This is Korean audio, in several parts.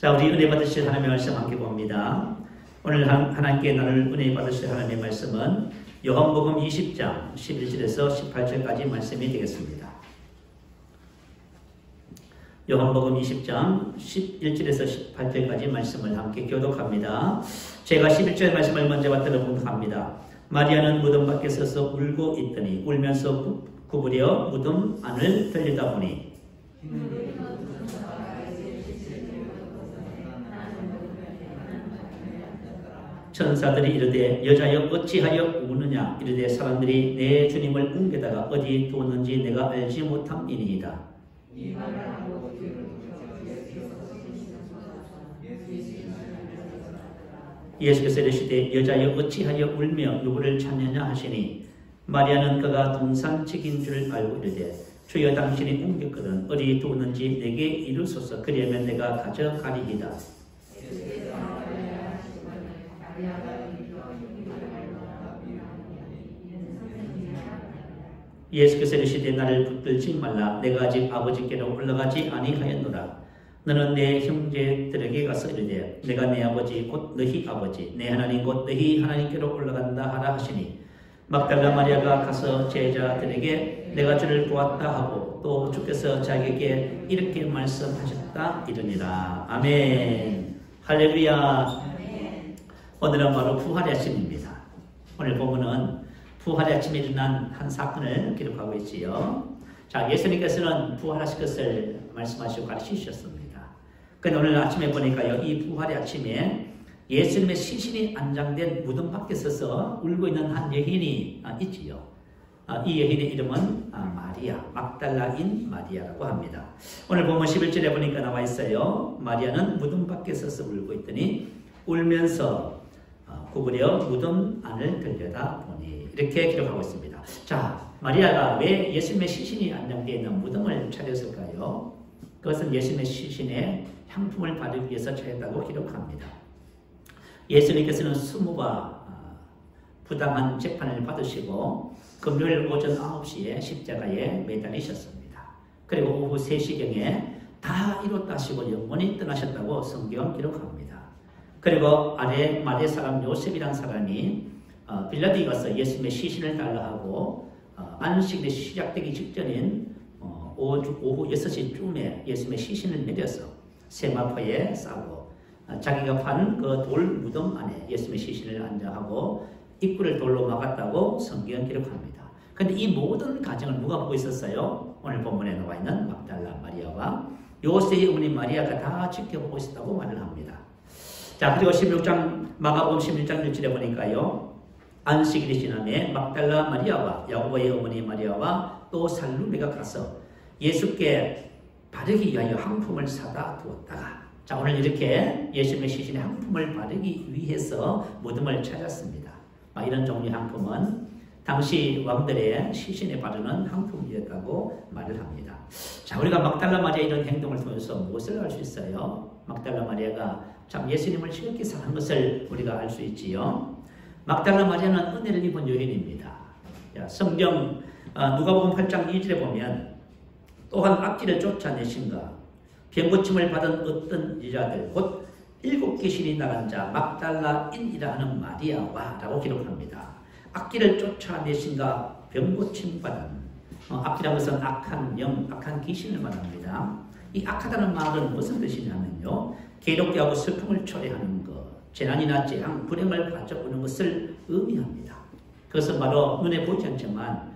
자, 우리 은혜 받으실 하나님의 말씀 함께 봅니다. 오늘 하나님께 나눌 은혜 받으실 하나님의 말씀은 요한복음 20장 11절에서 18절까지 말씀이 되겠습니다. 요한복음 20장 11절에서 18절까지 말씀을 함께 교독합니다. 제가 11절 말씀을 먼저 받들어 봉독합니다. 마리아는 무덤 밖에 서서 울고 있더니 울면서 구부려 무덤 안을 들여다보니 천사들이 이르되 여자여 어찌하여 우느냐 이르되 사람들이 내 주님을 웅겨다가 어디 두었는지 내가 알지 못함이니이다. 예수께서 이르시되 여자여 어찌하여 울며 누구를 찾느냐 하시니 마리아는 그가 동산책인 줄 알고 이르되 주여 당신이 옮겼거든 어디 두었는지 내게 이르소서 그리하면 내가 가져가리이다. 예수께서 이르시되 나를 붙들지 말라 내가 아직 아버지께로 올라가지 아니하였노라. 너는 내 형제들에게 가서 이르되 내가 내 아버지 곧 너희 아버지 내 하나님 곧 너희 하나님께로 올라간다 하라 하시니 막달라 마리아가 가서 제자들에게 내가 주를 보았다 하고 또 주께서 자기에게 이렇게 말씀하셨다 이르니라. 아멘. 할렐루야. 오늘은 바로 부활의 아침입니다. 오늘 본문은 부활의 아침에 일어난 한 사건을 기록하고 있지요. 자, 예수님께서는 부활하실 것을 말씀하시고 가르치셨습니다. 그런데 오늘 아침에 보니까요, 이 부활의 아침에 예수님의 시신이 안장된 무덤 밖에 서서 울고 있는 한 여인이 있지요. 이 여인의 이름은 마리아, 막달라인 마리아라고 합니다. 오늘 본문 11절에 보니까 나와 있어요. 마리아는 무덤 밖에 서서 울고 있더니 울면서 구부려 무덤 안을 들여다보니 이렇게 기록하고 있습니다. 자, 마리아가 왜 예수님의 시신이 안장되어 있는 무덤을 찾았을까요? 그것은 예수님의 시신에 향품을 바르기 위해서 찾았다고 기록합니다. 예수님께서는 20바 부당한 재판을 받으시고 금요일 오전 9시에 십자가에 매달리셨습니다. 그리고 오후 3시경에 다 이뤘다 하시고 영원히 떠나셨다고 성경은 기록합니다. 그리고 아래 사람 요셉이라는 사람이 빌라도에 가서 예수님의 시신을 달라 하고 안식일이 시작되기 직전인 오후 6시쯤에 예수님의 시신을 내려서 세마포에 싸고 자기가 판 그 돌 무덤 안에 예수님의 시신을 안장하고 입구를 돌로 막았다고 성경은 기록합니다. 그런데 이 모든 과정을 누가 보고 있었어요? 오늘 본문에 나와 있는 막달라 마리아와 요셉의 어머니 마리아가 다 지켜보고 있었다고 말을 합니다. 자, 그리고 16장 마가복음 16장 1절에 보니까요. 안식일이 지남에 막달라 마리아와 야고보의 어머니 마리아와 또 살루메가 가서 예수께 바르기 위하여 향품을 사다 두었다가 자, 오늘 이렇게 예수님의 시신에 향품을 바르기 위해서 무덤을 찾았습니다. 이런 종류의 향품은 당시 왕들의 시신에 바르는 향품이었다고 말을 합니다. 자, 우리가 막달라 마리아 이런 행동을 통해서 무엇을 알 수 있어요? 막달라 마리아가 참 예수님을 지극히 사랑한 것을 우리가 알 수 있지요. 막달라 마리아는 은혜를 입은 여인입니다. 성경 누가복음 8장 2절에 보면 또한 악기를 쫓아내신가 병고침을 받은 어떤 여자들 곧 7귀신이 나간 자 막달라인이라 하는 마리아와 라고 기록합니다. 악기를 쫓아내신가 병고침 받은 악기라는 것은 악한 영, 악한 귀신을 말합니다. 이 악하다는 말은 무슨 뜻이냐면요. 괴롭게 하고 슬픔을 초래하는 것, 재난이나 재앙, 불행을 가져오는 것을 의미합니다. 그것은 바로 눈에 보이지 않지만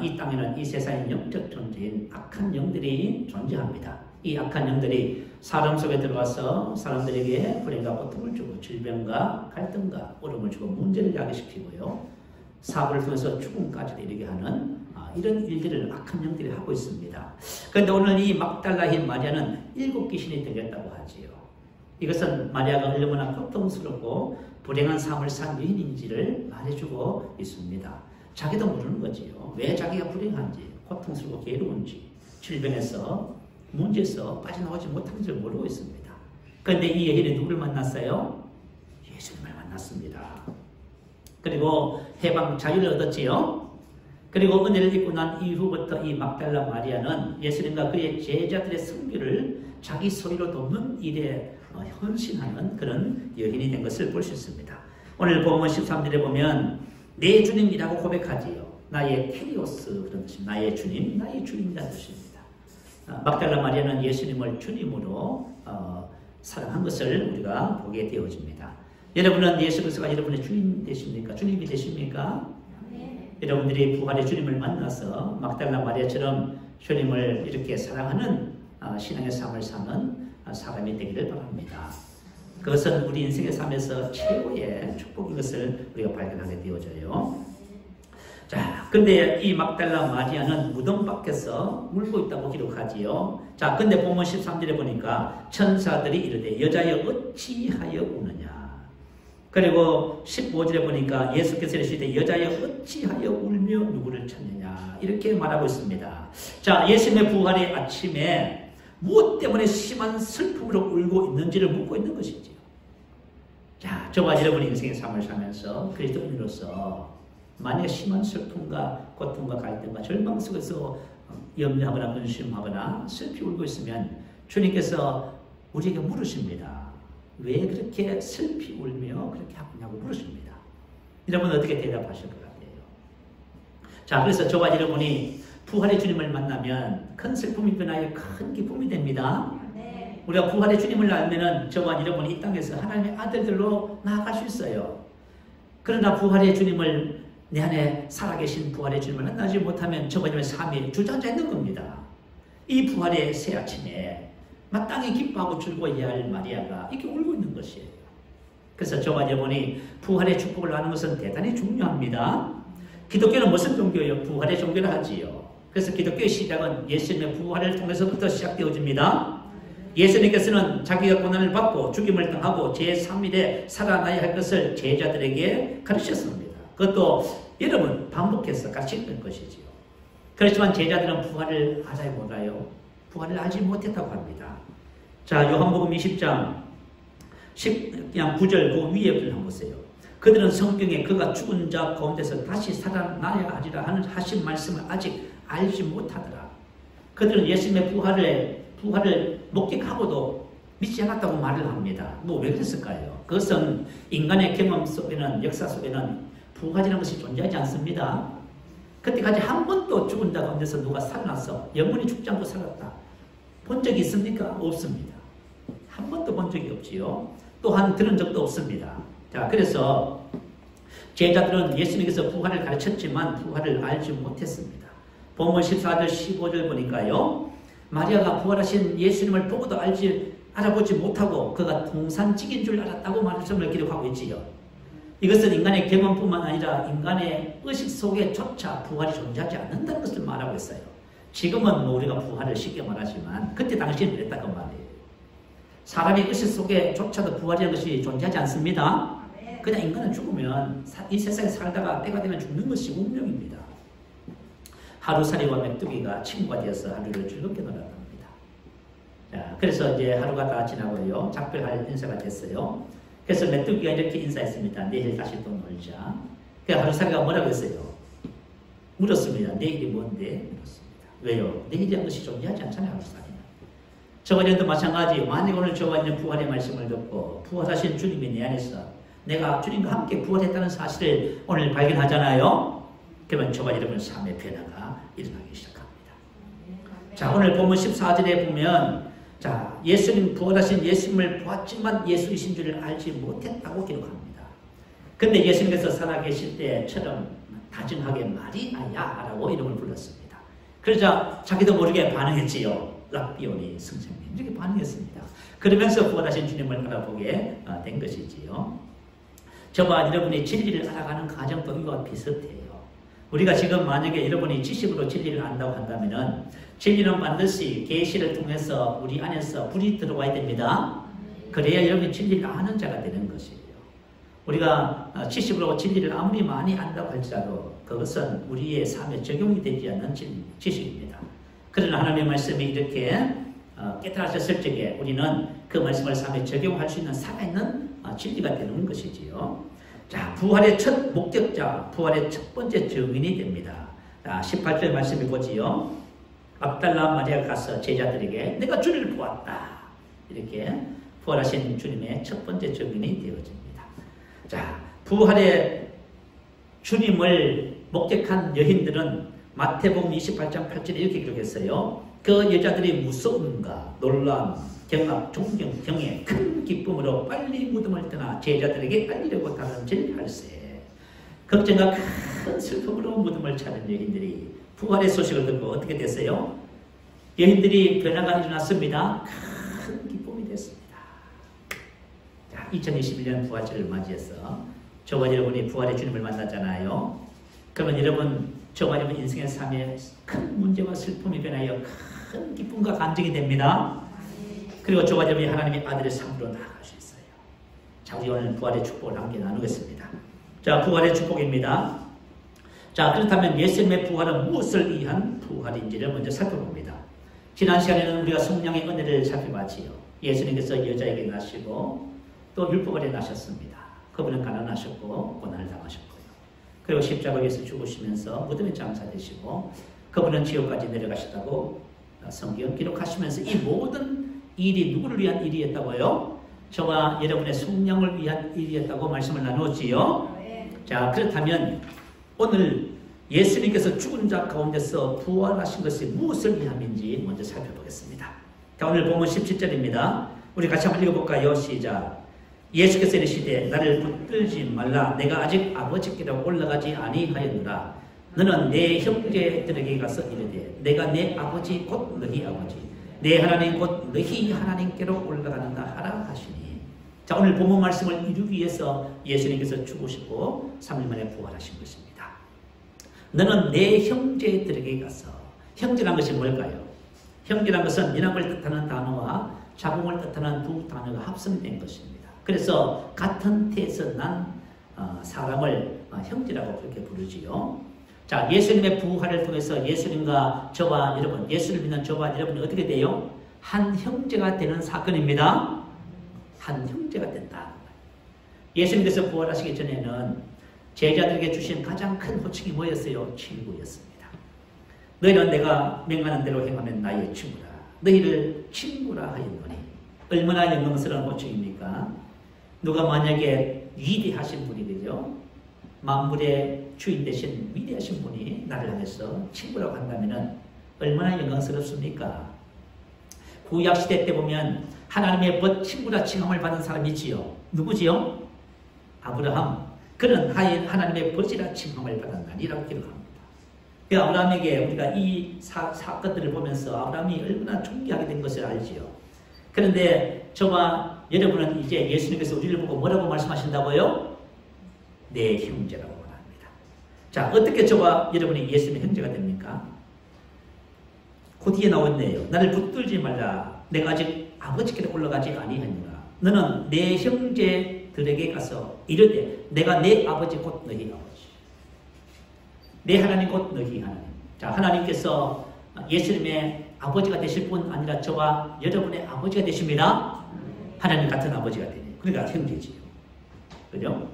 이 땅에는 이 세상의 영적 존재인 악한 영들이 존재합니다. 이 악한 영들이 사람 속에 들어와서 사람들에게 불행과 고통을 주고 질병과 갈등과 어려움을 주고 문제를 야기시키고요. 사고를 통해서 죽음까지 이르게 하는 이런 일들을 악한 영들이 하고 있습니다. 그런데 오늘 이 막달라인 마리아는 7귀신이 들렸다고 하지요. 이것은 마리아가 얼마나 고통스럽고 불행한 삶을 산 여인인지를 말해주고 있습니다. 자기도 모르는 거지요. 왜 자기가 불행한지, 고통스럽고 괴로운지, 질병에서, 문제에서 빠져나오지 못한 줄 모르고 있습니다. 그런데 이 여인이 누구를 만났어요? 예수님을 만났습니다. 그리고 해방 자유를 얻었지요. 그리고 은혜를 입고 난 이후부터 이 막달라 마리아는 예수님과 그의 제자들의 선교를 자기 소유로 돕는 일에 헌신하는 그런 여인이 된 것을 볼 수 있습니다. 오늘 본문 13절에 보면 내 주님이라고 고백하지요. 나의 캐리오스 그런 뜻입니다. 나의 주님, 나의 주인이라는 뜻입니다. 막달라 마리아는 예수님을 주님으로 사랑한 것을 우리가 보게 되어집니다. 여러분은 예수 그리스도가 여러분의 주인 되십니까? 주님이 되십니까? 네. 여러분들이 부활의 주님을 만나서 막달라 마리아처럼 주님을 이렇게 사랑하는 신앙의 삶을 사는 사람이 되기를 바랍니다. 그것은 우리 인생의 삶에서 최고의 축복인 것을 우리가 발견하게 되어져요. 자, 근데 이 막달라 마리아는 무덤 밖에서 울고 있다고 기록하지요. 자, 근데 본문 13절에 보니까 천사들이 이르되 여자여 어찌하여 우느냐. 그리고 15절에 보니까 예수께서 이르시되 여자여 어찌하여 울며 누구를 찾느냐. 이렇게 말하고 있습니다. 자, 예수님의 부활의 아침에 무엇 때문에 심한 슬픔으로 울고 있는지를 묻고 있는 것이지요. 자, 저와 여러분의 인생의 삶을 살면서 그리스도인으로서 만약 심한 슬픔과 고통과 갈등과 절망 속에서 염려하거나 근심하거나 슬피 울고 있으면 주님께서 우리에게 물으십니다. 왜 그렇게 슬피 울며 그렇게 하고 있냐고 물으십니다. 여러분 어떻게 대답하실 것 같아요? 자, 그래서 저와 여러분이 부활의 주님을 만나면 큰 슬픔이 변하여 큰 기쁨이 됩니다. 네. 우리가 부활의 주님을 알면은 저와 여러분이 이 땅에서 하나님의 아들들로 나아갈 수 있어요. 그러나 부활의 주님을 내 안에 살아계신 부활의 주님을 만나지 못하면 저와 여러분의 삶이 주저앉아 있는 겁니다. 이 부활의 새 아침에 마땅히 기뻐하고 즐거워해야 할 마리아가 이렇게 울고 있는 것이에요. 그래서 저와 여러분이 부활의 축복을 나누는 것은 대단히 중요합니다. 기독교는 무슨 종교예요? 부활의 종교를 하지요. 그래서 기독교의 시작은 예수님의 부활을 통해서부터 시작되어집니다. 예수님께서는 자기가 고난을 받고 죽임을 당하고 제3일에 살아나야 할 것을 제자들에게 가르쳤습니다. 그것도 여러분 반복해서 같이 했던 것이지요. 그렇지만 제자들은 부활을 알아요 몰라요? 부활을 알지 못했다고 합니다. 자, 요한복음 20장 9절 그 위에 한번 보세요. 그들은 성경에 그가 죽은 자 가운데서 다시 살아나야 하리라 하신 말씀을 아직 알지 못하더라. 그들은 예수님의 부활을 목격하고도 믿지 않았다고 말을 합니다. 뭐 왜 그랬을까요? 그것은 인간의 경험 속에는 역사 속에는 부활이라는 것이 존재하지 않습니다. 그때까지 한 번도 죽은 자 가운데서 누가 살아나서 영원히 죽지 않고 살았다. 본 적이 있습니까? 없습니다. 한 번도 본 적이 없지요. 또한 들은 적도 없습니다. 자, 그래서 제자들은 예수님께서 부활을 가르쳤지만 부활을 알지 못했습니다. 본문 14절 15절 보니까요. 마리아가 부활하신 예수님을 보고도 알아보지 못하고 그가 동산직인 줄 알았다고 말씀을 기록하고 있지요. 이것은 인간의 경험뿐만 아니라 인간의 의식 속에조차 부활이 존재하지 않는다는 것을 말하고 있어요. 지금은 뭐 우리가 부활을 쉽게 말하지만 그때 당시에는 그랬다고 말이에요. 사람의 의식 속에조차도 부활이라는 것이 존재하지 않습니다. 그냥 인간은 죽으면 이 세상에 살다가 때가 되면 죽는 것이 운명입니다. 하루살이와 메뚜기가 친구가 되어서 하루를 즐겁게 놀았답니다. 자, 그래서 이제 하루가 다 지나고요. 작별할 인사가 됐어요. 그래서 메뚜기가 이렇게 인사했습니다. 내일 다시 또 놀자. 그래서 하루살이가 뭐라고 했어요? 물었습니다. 내일이 뭔데? 물었습니다. 왜요? 내일이라는 것이 존재하지 않잖아요. 하루살이는. 저번에도 마찬가지. 만약 오늘 저와 있는 부활의 말씀을 듣고 부활하신 주님이 내 안에서 내가 주님과 함께 부활했다는 사실을 오늘 발견하잖아요. 그러면 저와 여러분 삶의 변화가 일어나기 시작합니다. 자, 오늘 본문 14절에 보면 자, 예수님 부활하신 예수님을 보았지만 예수이신 줄을 알지 못했다고 기록합니다. 근데 예수님께서 살아계실 때처럼 다정하게 마리아야라고 이름을 불렀습니다. 그러자 자기도 모르게 반응했지요. 랍비오니 선생님 이렇게 반응했습니다. 그러면서 부활하신 주님을 알아보게 된 것이지요. 저와 여러분이 진리를 알아가는 과정도 이와 비슷해요. 우리가 지금 만약에 여러분이 지식으로 진리를 안다고 한다면은 진리는 반드시 계시를 통해서 우리 안에서 불이 들어와야 됩니다. 그래야 여러분이 진리를 아는 자가 되는 것이에요. 우리가 지식으로 진리를 아무리 많이 안다고 할지라도 그것은 우리의 삶에 적용이 되지 않는 지식입니다. 그러나 하나님의 말씀이 이렇게 깨달아졌을 적에 우리는 그 말씀을 삶에 적용할 수 있는 살아있는 진리가 되는 것이지요. 자, 부활의 첫 목격자, 부활의 첫 번째 증인이 됩니다. 자, 18절 말씀해 보지요. 막달라 마리아가 가서 제자들에게 내가 주를 보았다. 이렇게 부활하신 주님의 첫 번째 증인이 되어집니다. 자, 부활의 주님을 목격한 여인들은 마태복음 28장 8절에 이렇게 기록했어요. 그 여자들이 무서움과 놀람, 경악, 존경, 경애, 큰 기쁨으로 빨리 무덤을 떠나 제자들에게 알리려고 다름질할세. 걱정과 큰 슬픔으로 무덤을 찾은 여인들이 부활의 소식을 듣고 어떻게 됐어요? 여인들이 변화가 일어났습니다. 큰 기쁨이 됐습니다. 자, 2021년 부활절을 맞이해서 저와 여러분이 부활의 주님을 만났잖아요. 그러면 여러분, 저와 여러분 인생의 삶에 큰 문제와 슬픔이 변하여 큰 기쁨과 감정이 됩니다. 그리고 저와 여러분이 하나님의 아들의 삶으로 나아갈 수 있어요. 자, 우리 오늘 부활의 축복을 함께 나누겠습니다. 자, 부활의 축복입니다. 자, 그렇다면 예수님의 부활은 무엇을 위한 부활인지를 먼저 살펴봅니다. 지난 시간에는 우리가 성령의 은혜를 살펴봤지요. 예수님께서 여자에게 나시고 또 율법 아래 나셨습니다. 그분은 가난하셨고 고난을 당하셨고요. 그리고 십자가에서 죽으시면서 무덤에 장사되시고 그분은 지옥까지 내려가셨다고 성경 기록하시면서 이 모든 일이 누구를 위한 일이었다고요? 저와 여러분의 성령을 위한 일이었다고 말씀을 나누었지요. 자, 그렇다면 오늘 예수님께서 죽은 자 가운데서 부활하신 것이 무엇을 위함인지 먼저 살펴보겠습니다. 자, 오늘 본문 17절입니다. 우리 같이 한번 읽어볼까요? 시작. 예수께서 이르시되 나를 붙들지 말라. 내가 아직 아버지께로 올라가지 아니하였노라. 너는 내 형제들에게 가서 이르되 내가 내 아버지 곧 너희 아버지 내 하나님 곧 너희 하나님께로 올라가는가 하라 하시니. 자, 오늘 본문 말씀을 이루기 위해서 예수님께서 죽으시고 3일 만에 부활하신 것입니다. 너는 내 형제들에게 가서. 형제란 것이 뭘까요? 형제란 것은 연합을 뜻하는 단어와 자궁을 뜻하는 두 단어가 합성된 것입니다. 그래서 같은 태에서 난 사람을 형제라고 그렇게 부르지요. 자, 예수님의 부활을 통해서 예수님과 저와 여러분, 예수를 믿는 저와 여러분이 어떻게 돼요? 한 형제가 되는 사건입니다. 한 형제가 된다. 예수님께서 부활하시기 전에는 제자들에게 주신 가장 큰 호칭이 뭐였어요? 친구였습니다. 너희는 내가 명하는 대로 행하면 나의 친구라. 너희를 친구라 하였노니. 얼마나 영광스러운 호칭입니까? 누가 만약에 위대하신 분이 되죠? 만물의 주인 되신 위대하신 분이 나를 향해서 친구라고 한다면 얼마나 영광스럽습니까? 구약시대 때 보면 하나님의 벗 친구라 칭함을 받은 사람이 있지요. 누구지요? 아브라함. 그는 하나님의 벗이라 칭함을 받았나니라고 기록합니다. 그 아브라함에게 우리가 이 사건들을 보면서 아브라함이 얼마나 존귀하게 된 것을 알지요. 그런데 저와 여러분은 이제 예수님께서 우리를 보고 뭐라고 말씀하신다고요? 내 형제라고 말합니다. 자, 어떻게 저와 여러분이 예수님의 형제가 됩니까? 그 뒤에 나오네요. 나를 붙들지 말라. 내가 아직 아버지께로 올라가지 아니하노라. 너는 내 형제들에게 가서 이르되 내가 내 아버지 곧 너희 아버지 내 하나님 곧 너희 하나님. 자, 하나님께서 예수님의 아버지가 되실 뿐 아니라 저와 여러분의 아버지가 되십니다. 하나님 같은 아버지가 되네요. 그러니까 형제지요. 그죠?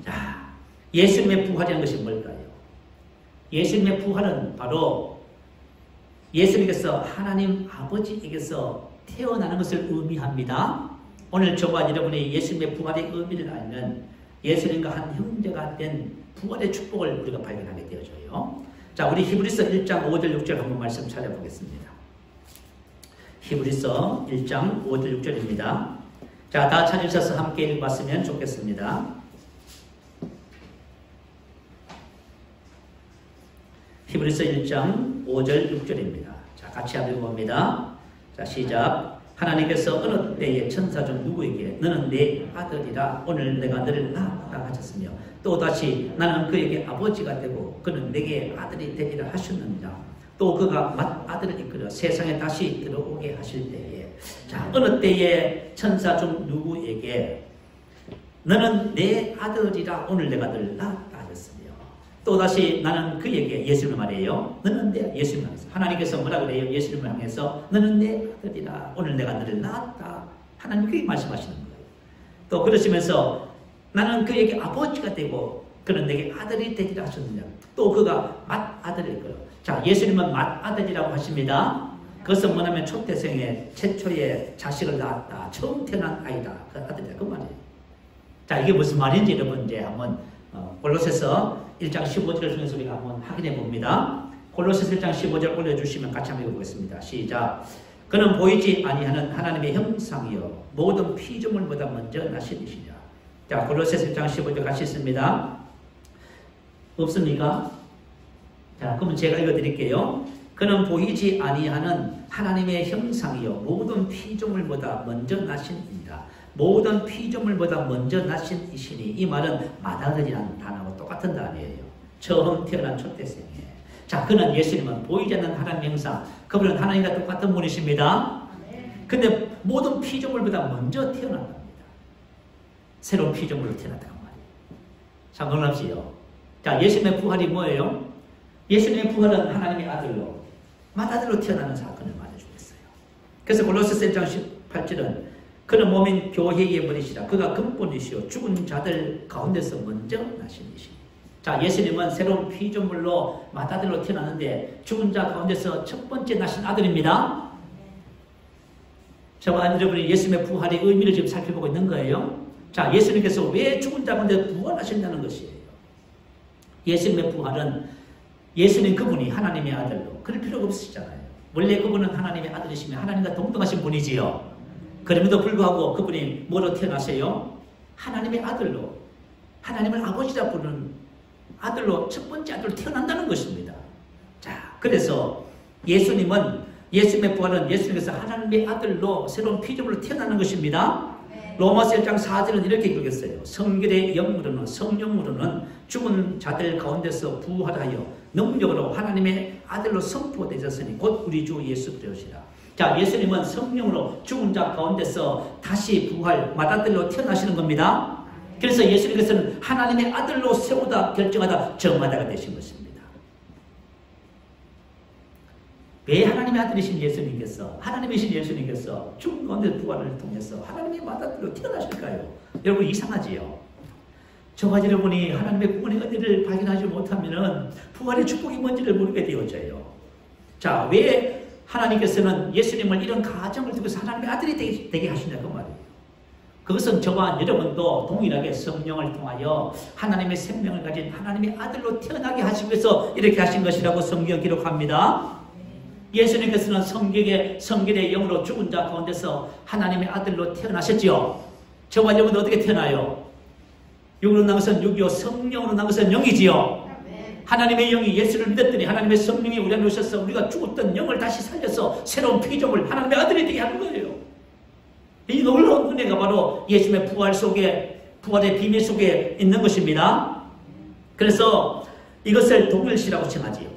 자, 예수님의 부활이라는 것이 뭘까요? 예수님의 부활은 바로 예수님께서 하나님 아버지에게서 태어나는 것을 의미합니다. 오늘 저와 여러분이 예수님의 부활의 의미를 알면 예수님과 한 형제가 된 부활의 축복을 우리가 발견하게 되어져요. 자, 우리 히브리서 1장 5절 6절 한번 말씀 찾아보겠습니다. 히브리서 1장 5절 6절입니다. 자, 다 찾으셔서 함께 읽어봤으면 좋겠습니다. 히브리서 1장 5절 6절입니다. 자, 같이 한번 읽어봅니다. 자, 시작. 하나님께서 어느 때에 천사 중 누구에게 너는 내 아들이라 오늘 내가 너를 낳았다 하셨으며 또다시 나는 그에게 아버지가 되고 그는 내게 아들이 되리라 하셨느니라. 또 그가 맏아들을 이끌어 세상에 다시 들어오게 하실 때에. 자, 어느 때에 천사 중 누구에게 너는 내 아들이라 오늘 내가 너를 낳았다 하셨으며 또다시 나는 그에게 예수님을 말해요. 너는 내 예수님을 향해서 하나님께서 뭐라 그래요? 예수님을 향해서 너는 내 아들이라 오늘 내가 너를 낳았다. 하나님 그렇게 말씀하시는 거예요. 또 그러시면서 나는 그에게 아버지가 되고 그는 내게 아들이 되리라 하셨느냐. 또 그가 맏아들을 이끌어. 자, 예수님은 맏아들이라고 하십니다. 그것은 뭐냐면 초태생의 최초의 자식을 낳았다. 처음 태어난 아이다. 그 아들이다. 그 말이에요. 자, 이게 무슨 말인지 여러분 이제 한번 골로새서 1장 15절을 통해서 우리가 한번 확인해 봅니다. 골로새서 1장 15절 올려주시면 같이 한번 읽어보겠습니다. 시작. 그는 보이지 아니하는 하나님의 형상이요 모든 피조물보다 먼저 나신 이시냐. 자, 골로새서 1장 15절 같이 있습니다. 없습니까? 자, 그러면 제가 읽어드릴게요. 그는 보이지 아니하는 하나님의 형상이요 모든 피조물보다 먼저 나신 이다. 모든 피조물보다 먼저 나신 이시니, 이 말은 맏아들이라는 단어하고 똑같은 단어예요. 처음 태어난 초태생이에요. 자, 그는 예수님은 보이지 않는 하나님의 형상, 그분은 하나님과 똑같은 분이십니다. 근데 모든 피조물보다 먼저 태어났답니다. 새로운 피조물로 태어났단 말이에요. 자, 놀랍지요? 자, 예수님의 부활이 뭐예요? 예수님의 부활은 하나님의 아들로, 맏아들로 태어나는 사건을 말해주겠어요. 그래서 골로새서 1장 18절은 그는 몸인 교회의 머리시라. 그가 근본이시요 죽은 자들 가운데서 먼저 나신 이시니. 자, 예수님은 새로운 피조물로 맏아들로 태어났는데 죽은 자 가운데서 첫 번째 나신 아들입니다. 저와 여러분이 예수님의 부활의 의미를 지금 살펴보고 있는 거예요. 자, 예수님께서 왜 죽은 자 가운데 부활하신다는 것이에요. 예수님의 부활은 예수님 그분이 하나님의 아들로, 그럴 필요가 없으시잖아요. 원래 그분은 하나님의 아들이시며 하나님과 동등하신 분이지요. 그럼에도 불구하고 그분이 뭐로 태어나세요? 하나님의 아들로, 하나님을 아버지라 부르는 아들로, 첫 번째 아들로 태어난다는 것입니다. 자, 그래서 예수님은, 예수님의 부활은 예수님께서 하나님의 아들로 새로운 피조물로 태어나는 것입니다. 로마서 1장 4절은 이렇게 읽겠어요. 성결의 영으로는, 성령으로는 죽은 자들 가운데서 부활하여 능력으로 하나님의 아들로 선포되셨으니 곧 우리 주 예수 그리스도시라. 자, 예수님은 성령으로 죽은 자 가운데서 다시 부활, 맏아들로 태어나시는 겁니다. 그래서 예수님께서는 하나님의 아들로 세우다, 결정하다, 정하다가 되신 것입니다. 왜 하나님의 아들이신 예수님께서, 하나님이신 예수님께서 죽은 가운데 부활을 통해서 하나님의 맏아들로 태어나실까요? 여러분, 이상하지요? 저와 여러분이 하나님의 구원의 은혜를 발견하지 못하면 부활의 축복이 뭔지를 모르게 되어져요. 자, 왜 하나님께서는 예수님을 이런 가정을 두고서 하나님의 아들이 되게 하시냐 그 말이에요. 그것은 저와 여러분도 동일하게 성령을 통하여 하나님의 생명을 가진 하나님의 아들로 태어나게 하시기 위해서 이렇게 하신 것이라고 성경 기록합니다. 예수님께서는 성결의 영으로 죽은 자 가운데서 하나님의 아들로 태어나셨지요. 저와 여러분도 어떻게 태어나요? 육으로 난 것은 육이요 성령으로 난 것은 영이지요. 하나님의 영이 예수를 믿었더니 하나님의 성령이 우리 안에 오셔서 우리가 죽었던 영을 다시 살려서 새로운 피조물, 하나님의 아들이 되게 하는 거예요. 이 놀라운 은혜가 바로 예수님의 부활 속에, 부활의 비밀 속에 있는 것입니다. 그래서 이것을 동일시라고 칭하지요.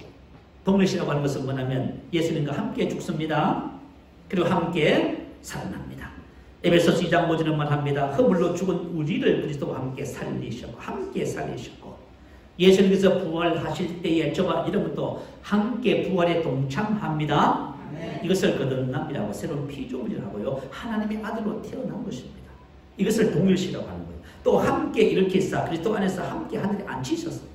동일시라고 하는 것은 뭐냐면 예수님과 함께 죽습니다. 그리고 함께 살아납니다. 에베소서 2장 5절은 말합니다. 허물로 죽은 우리를 그리스도와 함께 살리셨고, 함께 살리셨고, 예수님께서 부활하실 때에 저와 여러분도 함께 부활에 동참합니다. 이것을 거듭남이라고, 새로운 피조물이라고요, 하나님의 아들로 태어난 것입니다. 이것을 동일시라고 하는 거예요. 또 함께 일으키사 그리스도 안에서 함께 하늘에 앉히셨습니다.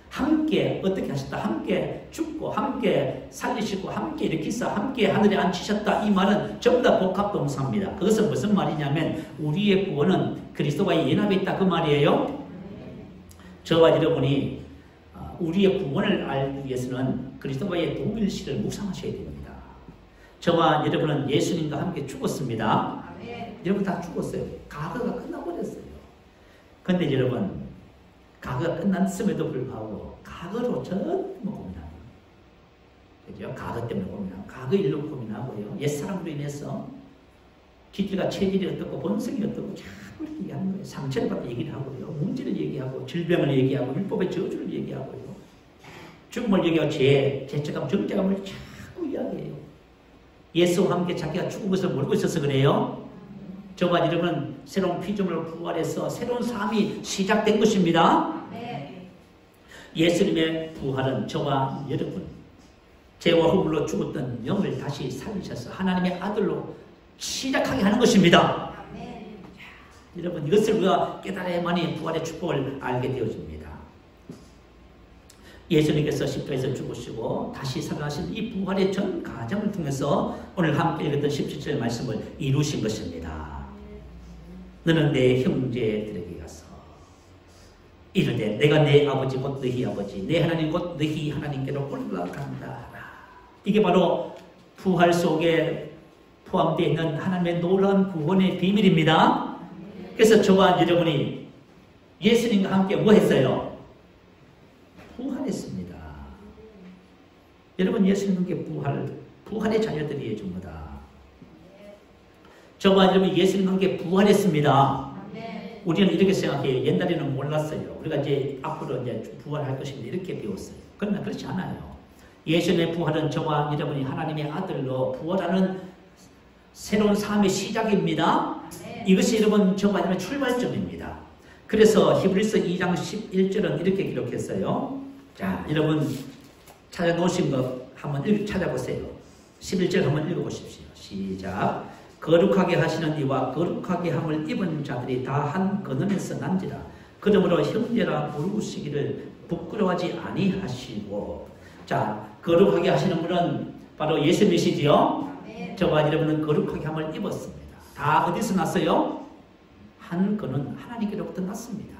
함께 어떻게 하셨다? 함께 죽고 함께 살리시고 함께 일으키사 함께 하늘에 앉히셨다. 이 말은 전부 다 복합동사입니다. 그것은 무슨 말이냐면 우리의 구원은 그리스도와의 연합에 있다 그 말이에요. 저와 여러분이 우리의 구원을 알기 위해서는 그리스도와의 동일시를 묵상하셔야 됩니다. 저와 여러분은 예수님과 함께 죽었습니다. 여러분 다 죽었어요. 과거가 끝나버렸어요. 근데 여러분, 과거가 끝났음에도 불구하고 과거로 전부 고민하고, 그죠? 과거 때문에 고민하고, 과거 일로 고민하고요, 옛사람으로 인해서 기질과 체질이 어떻고 본성이 어떻고 자꾸 얘기하는 거예요. 상처를 받아 얘기를 하고요, 문제를 얘기하고, 질병을 얘기하고, 율법의 저주를 얘기하고요, 죽음을 얘기하고, 죄책감, 정죄감을 자꾸 이야기해요. 예수와 함께 자기가 죽은 것을 모르고 있어서 그래요. 저와 여러분은 새로운 피조물로 부활해서 새로운 삶이 시작된 것입니다. 예수님의 부활은 저와 여러분, 죄와 허물로 죽었던 영을 다시 살리셔서 하나님의 아들로 시작하게 하는 것입니다. 여러분, 이것을 우리가 깨달아야만이 부활의 축복을 알게 되어집니다. 예수님께서 십자가에서 죽으시고 다시 살아나신 이 부활의 전 과정을 통해서 오늘 함께 읽었던 17절 말씀을 이루신 것입니다. 너는 내 형제들에게 가서 이르되 내가 내 아버지 곧 너희 아버지 내 하나님 곧 너희 하나님께로 올라간다. 이게 바로 부활 속에 포함되어 있는 하나님의 놀라운 구원의 비밀입니다. 그래서 저와 여러분이 예수님과 함께 뭐 했어요? 부활했습니다. 여러분 예수님과 함께 부활의 자녀들이에요. 전부 다. 저와 여러분이 예수님과 함께 부활했습니다. 우리는 이렇게 생각해요. 옛날에는 몰랐어요. 우리가 이제 앞으로 이제 부활할 것인데 이렇게 배웠어요. 그러나 그렇지 않아요. 예수님의 부활은 저와 여러분이 하나님의 아들로 부활하는 새로운 삶의 시작입니다. 이것이 여러분 저와 여러분의 출발점입니다. 그래서 히브리서 2장 11절은 이렇게 기록했어요. 자, 여러분 찾아놓으신 것 한번 찾아보세요. 11절 한번 읽어보십시오. 시작. 거룩하게 하시는 이와 거룩하게 함을 입은 자들이 다 한 근원에서 난지라. 그러므로 형제라 부르시기를 부끄러워하지 아니하시고. 자, 거룩하게 하시는 분은 바로 예수님이시지요. 저와 여러분은 거룩하게 함을 입었습니다. 다 어디서 났어요? 한 근원 하나님께로부터 났습니다.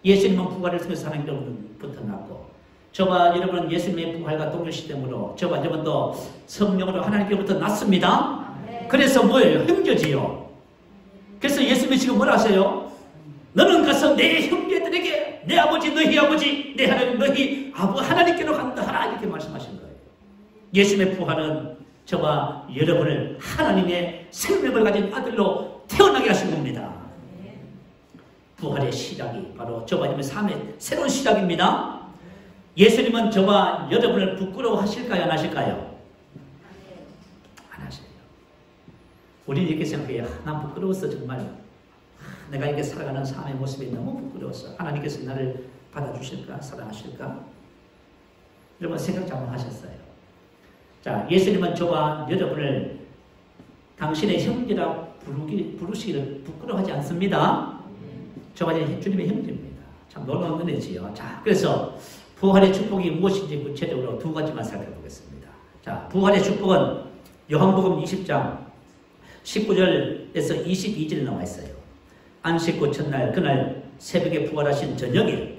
예수님은 부활을 통해서 하나님께로부터 났고 저와 여러분은 예수님의 부활과 동일시됨으로 저와 여러분도 성령으로 하나님께로부터 났습니다. 그래서 뭐예요? 형제지요. 그래서 예수님이 지금 뭐라 하세요? 너는 가서 내 형제들에게 내 아버지 너희 아버지 내 하나님 너희 하나님께로 간다 하라 이렇게 말씀하신 거예요. 예수님의 부활은 저와 여러분을 하나님의 생명을 가진 아들로 태어나게 하신 겁니다. 부활의 시작이 바로 저와 여러분의 삶의 새로운 시작입니다. 예수님은 저와 여러분을 부끄러워하실까요? 안 하실까요? 안 하세요. 우리는 이렇게 생각해요. 난 부끄러웠어 정말. 내가 이렇게 살아가는 삶의 모습이 너무 부끄러웠어. 하나님께서 나를 받아주실까? 사랑하실까? 여러분 생각 잘 하셨어요. 자, 예수님은 저와 여러분을 당신의 형제라 부르시기를 부끄러워하지 않습니다. 저와 주님의 형제입니다. 참 놀라운 은혜지요. 자, 그래서 부활의 축복이 무엇인지 구체적으로 두 가지만 살펴보겠습니다. 자, 부활의 축복은 요한복음 20장 19절에서 22절에 나와 있어요. 안식구 첫날 그날 새벽에 부활하신 저녁에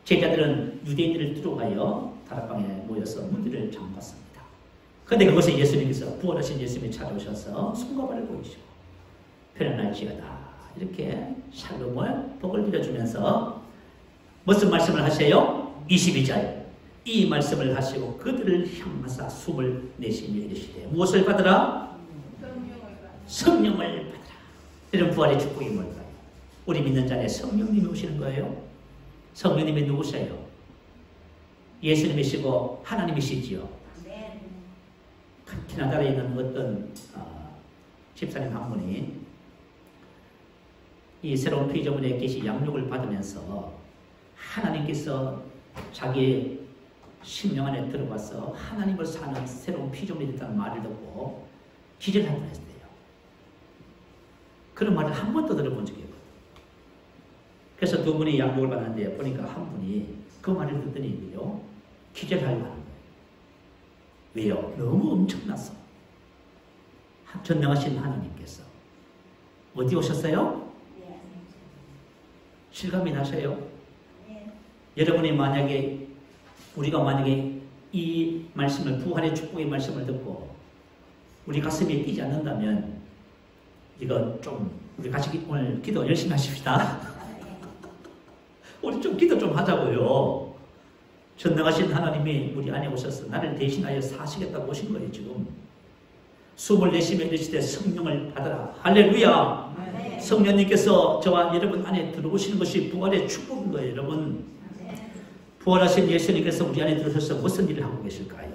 제자들은 유대인들을 들어가여 다락방에 모여서 문들을 잠갔습니다. 그런데 그것에 예수님께서 부활하신 예수님이 찾아오셔서 손과 발을 보이시고 편안할지어다 이렇게 샬롬을 복을 빌어주면서 무슨 말씀을 하세요? 22절 이 말씀을 하시고 그들을 향하사 숨을 내쉬며 이르시되 무엇을 받으라? 성령을 받으라. 이런 부활의 축복이 뭘까요? 우리 믿는 자에 성령님이 오시는 거예요. 성령님이 누구세요? 예수님이시고 하나님이시지요. 캐나다에 있는 어떤 집사님 한 분이 이 새로운 피조물의 계시 양육을 받으면서 하나님께서 자기의 심령 안에 들어가서 하나님을 사는 새로운 피조물이 됐다는 말을 듣고 기절을 한 번 했대요. 그런 말을 한 번도 들어본 적이 없거든요. 그래서 두 분이 양육을 받았는데 보니까 한 분이 그 말을 듣더니 기절하려고 하는 거예요. 왜요? 너무 엄청났어. 전능하신 하나님께서 어디 오셨어요? 실감이 나세요? 여러분이 만약에 우리가 만약에 이 말씀을 부활의 축복의 말씀을 듣고 우리 가슴에 뛰지 않는다면 이거 좀 우리 같이 오늘 기도 열심히 하십시다. 우리 좀 기도 좀 하자고요. 전능하신 하나님이 우리 안에 오셔서 나를 대신하여 사시겠다고 오신 거예요. 지금 숨을 내쉬며 이르시되 성령을 받아라. 할렐루야. 네. 성령님께서 저와 여러분 안에 들어오시는 것이 부활의 축복인 거예요. 여러분 부활하신 예수님께서 우리 안에 들어오셔서 무슨 일을 하고 계실까요?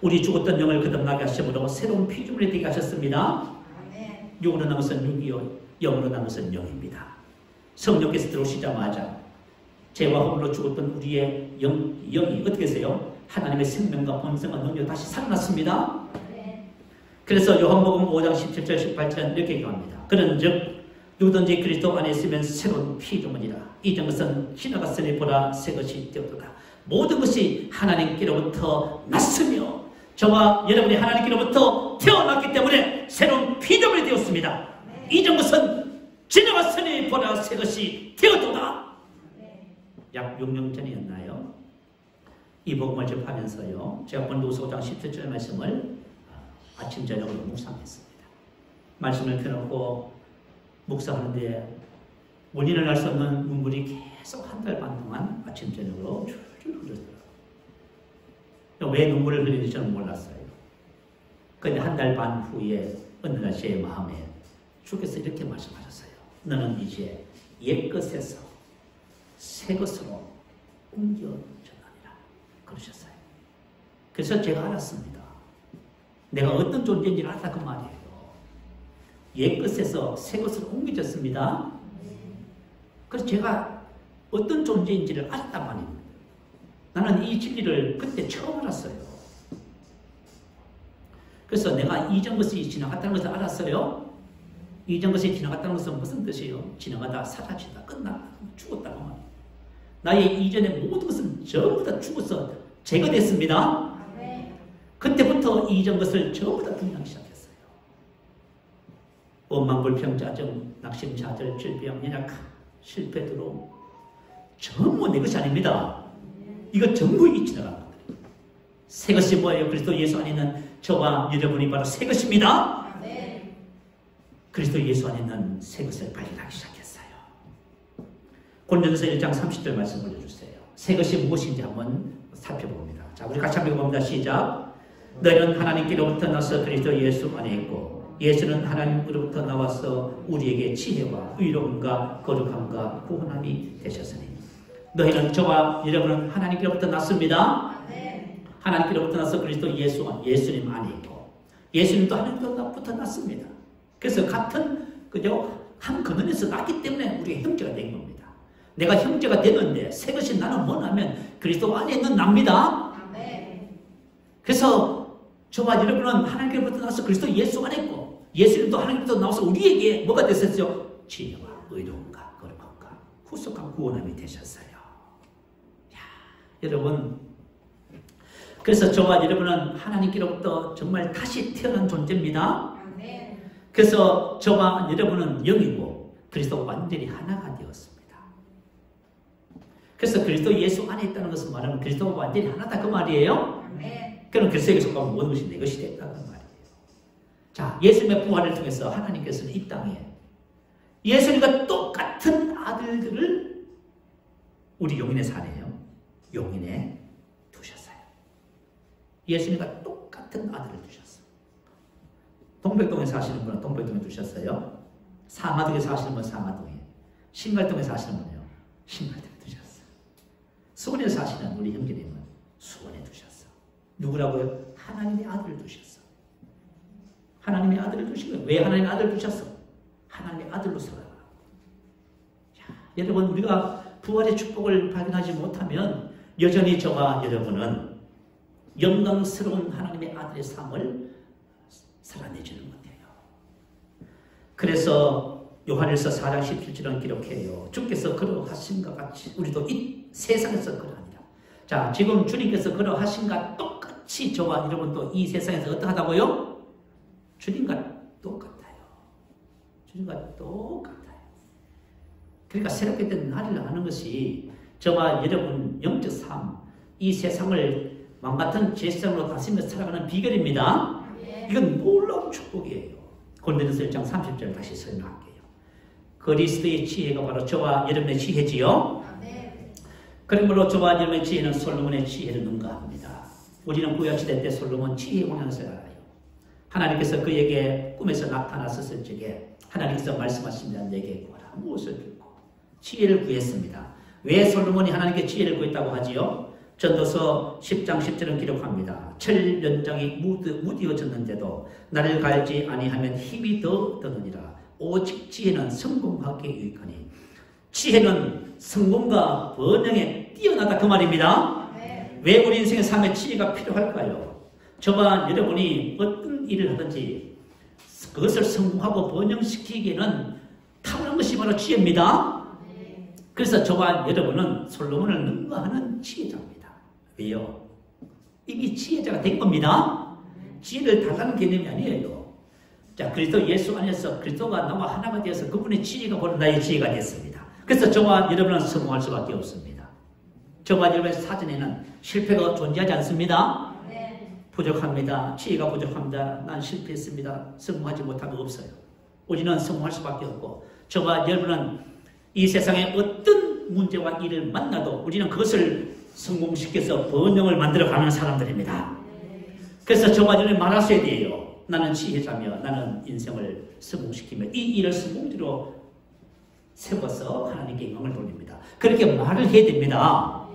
우리 죽었던 영을 거듭나게 하심으로 새로운 피조물이 되게 하셨습니다. 육으로 남은 것은 육이요 영으로 남은 것은 영입니다. 성령께서 들어오시자마자 죄와 허물로 죽었던 우리의 영이 어떻게 되세요? 하나님의 생명과 본성과 능력으로 다시 살아났습니다. 그래서 요한복음 5장 17절 18절은 이렇게 얘기합니다. 그런즉 누구든지 그리스도 안에 있으면 새로운 피조물이라. 이전 것은 지나갔으니 보라 새 것이 되었도다. 모든 것이 하나님께로부터 났으며 저와 여러분이 하나님께로부터 태어났기 때문에 새로운 피조물이 되었습니다. 이전 것은 지나갔으니 보라 새 것이 되었도다. 약 6년 전이었나요? 이 복음을 접하면서요, 제가 본도서 5장 17절 말씀을 아침 저녁으로 묵상했습니다. 말씀을 펴놓고 묵상하는데 원인을 알 수 없는 눈물이 계속 한 달 반 동안 아침 저녁으로 줄줄 흘렀더라고요. 왜 눈물을 흘리는지 저는 몰랐어요. 그런데 한 달 반 후에 어느 날 제 마음에 주께서 이렇게 말씀하셨어요. 너는 이제 옛것에서 새것으로 옮겨졌느니라 그러셨어요. 그래서 제가 알았습니다. 내가 어떤 존재인지를 알았다 그 말이에요. 옛것에서 새것으로 옮겨졌습니다. 그래서 제가 어떤 존재인지를 알았단 말입니다. 나는 이 진리를 그때 처음 알았어요. 그래서 내가 이전 것이 지나갔다는 것을 알았어요. 이전 것이 지나갔다는 것은 무슨 뜻이에요? 지나가다, 사라지다, 끝났다, 죽었다고 말이에요. 나의 이전의 모든 것은 전부 다 죽어서 제거됐습니다. 그때부터 이전 것을 전부 다 분양하기 시작했어요. 원망불평자정, 낙심자절, 질병, 연약함, 실패, 두려움 전부 내 것이 아닙니다. 이거 전부 이 지나간 것들이에요. 새 것이 뭐예요? 그리스도 예수 안에 있는 저와 여러분이 바로 새 것입니다. 그리스도 예수 안에 있는 새 것을 발견하기 시작했어요. 고린도전서 1장 30절 말씀 올려주세요. 새 것이 무엇인지 한번 살펴봅니다. 자, 우리 같이 한번 읽어봅니다. 시작. 너희는 하나님께로부터 나서 그리스도 예수 안에 있고 예수는 하나님으로부터 나와서 우리에게 지혜와 의로움과 거룩함과 구원함이 되셨으니 너희는 저와 여러분은 하나님께로부터 났습니다. 하나님께로부터 나서 그리스도 예수님 안에 있고 예수님도 하나님께로부터 났습니다. 그래서 같은 그죠? 한 근원에서 났기 때문에 우리가 형제가 된 겁니다. 내가 형제가 되는데 새 것이 나는 뭐냐면 그리스도 안에 있는 납니다. 그래서 저와 여러분은 하나님께로부터 나서 그리스도 예수 안에 있고 예수님도 하나님께로부터 나와서 우리에게 뭐가 됐었죠? 지혜와 의로움과 거룩함과 후속한 구원함이 되셨어요. 야, 여러분, 그래서 저와 여러분은 하나님께로부터 정말 다시 태어난 존재입니다. 그래서 저와 여러분은 영이고 그리스도가 완전히 하나가 되었습니다. 그래서 그리스도 예수 안에 있다는 것은 말하면 그리스도가 완전히 하나다 그 말이에요. 그럼 그리스도에게 속하면 모든 것이 내 것이 됐다 그 말이에요. 자, 예수님의 부활을 통해서 하나님께서는 이 땅에 예수님과 똑같은 아들들을 우리 용인에 사네요. 용인에 두셨어요. 예수님과 똑같은 아들을 두셨어요. 동백동에 사시는 분은 동백동에 두셨어요. 상하동에 사시는 분은 상하동에, 신갈동에 사시는 분은요, 신갈동에 두셨어요. 수원에 사시는 우리 형제님은 수원에 두셨어요. 누구라고요? 하나님의 아들을 두셨어. 하나님의 아들을 두신 거예요. 왜 하나님의 아들을 두셨어? 하나님의 아들로 살아라. 여러분, 우리가 부활의 축복을 발견하지 못하면 여전히 저와 여러분은 영광스러운 하나님의 아들의 삶을 살아내지는 못해요. 그래서 요한일서 4장 17절은 기록해요. 주께서 그러하신과 같이 우리도 이 세상에서 그러하니라. 자, 지금 주님께서 그러하신과 똑같이 저와 여러분도 이 세상에서 어떠하다고요? 주님과 똑같아요. 주님과 똑같아요. 그러니까 새롭게 된 나를 아는 것이 저와 여러분 영적 삶, 이 세상을 망같은 제사장으로 다스리며 살아가는 비결입니다. 이건 놀라운 축복이에요. 고린도전서 1장 30절 다시 설명할게요. 그리스도의 지혜가 바로 저와 여러분의 지혜지요. 그러므로 저와 여러분의 지혜는 솔로몬의 지혜를 능가합니다. 우리는 구약시대 때 솔로몬 지혜의 원양을 알아요. 하나님께서 그에게 꿈에서 나타났었을 적에 하나님께서 말씀하십니다. 내게 구하라. 무엇을 빌고 지혜를 구했습니다. 왜 솔로몬이 하나님께 지혜를 구했다고 하지요? 전도서 10장 10절은 기록합니다. 철연장이 무디어졌는데도 나를 갈지 아니하면 힘이 더 드느니라. 오직 지혜는 성공하기에 유익하니. 지혜는 성공과 번영에 뛰어나다 그 말입니다. 왜 우리 인생의 삶에 지혜가 필요할까요? 저와 여러분이 어떤 일을 하든지 그것을 성공하고 번영시키기에는 탁월한 것이 바로 지혜입니다. 그래서 저와 여러분은 솔로몬을 능가하는 지혜자입니다. 왜요? 이미 지혜자가 된 겁니다. 지혜를 달라는 개념이 아니에요. 자, 그리스도 예수 안에서 그리스도가 나와 하나가 되어서 그분의 지혜가 바로 나의 지혜가 됐습니다. 그래서 저와 여러분은 성공할 수밖에 없습니다. 저와 여러분의 사전에는 실패가 존재하지 않습니다. 부족합니다. 지혜가 부족합니다. 난 실패했습니다. 성공하지 못한 거 없어요. 우리는 성공할 수밖에 없고, 저와 여러분은 이 세상에 어떤 문제와 일을 만나도 우리는 그것을 성공시켜서 번영을 만들어가는 사람들입니다. 그래서 저와 여러분이 말하셔야 돼요. 나는 지혜자며 나는 인생을 성공시키며 이 일을 성공으로 세워서 하나님께 영광을 돌립니다. 그렇게 말을 해야 됩니다.